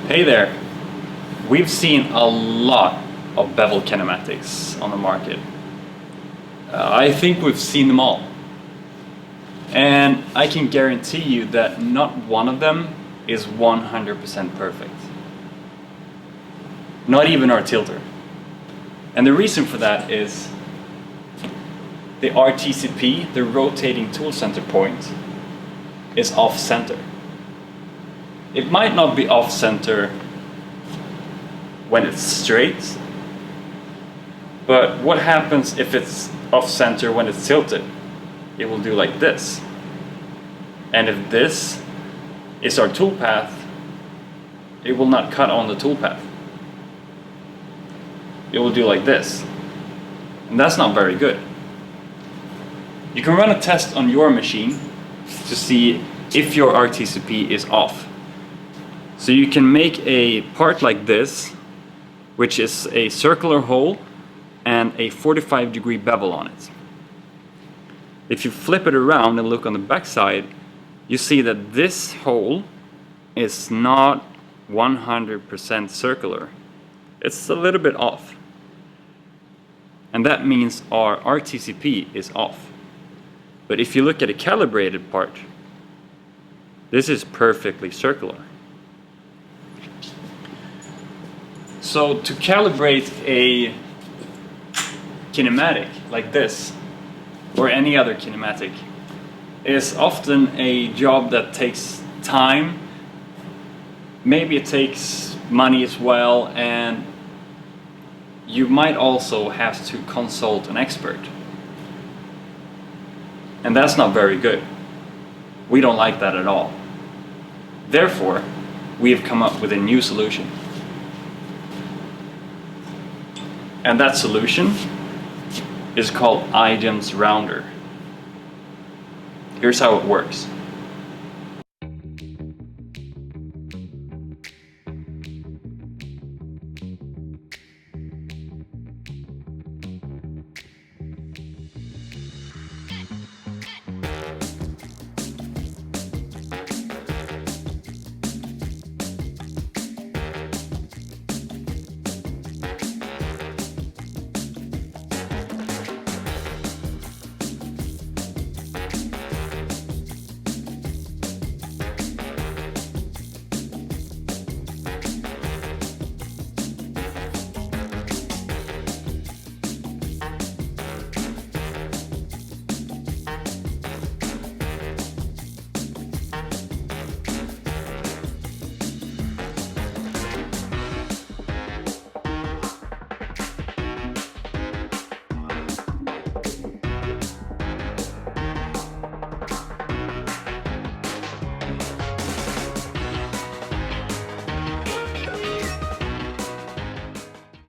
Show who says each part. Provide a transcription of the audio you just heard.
Speaker 1: Hey there! We've seen a lot of bevel kinematics on the market. I think we've seen them all. And I can guarantee you that not one of them is 100% perfect. Not even our tilter. And the reason for that is the RTCP, the rotating tool center point, is off center. It might not be off center when it's straight, but what happens if it's off center when it's tilted? It will do like this. And if this is our toolpath, it will not cut on the toolpath. It will do like this. And that's not very good. You can run a test on your machine to see if your RTCP is off. So you can make a part like this, which is a circular hole and a 45-degree bevel on it. If you flip it around and look on the back side, you see that this hole is not 100% circular. It's a little bit off. And that means our RTCP is off. But if you look at a calibrated part, this is perfectly circular. So to calibrate a kinematic like this, or any other kinematic, is often a job that takes time. Maybe it takes money as well, and you might also have to consult an expert. And that's not very good. We don't like that at all. Therefore, we have come up with a new solution. And that solution is called IGEMS Rounder. Here's how it works.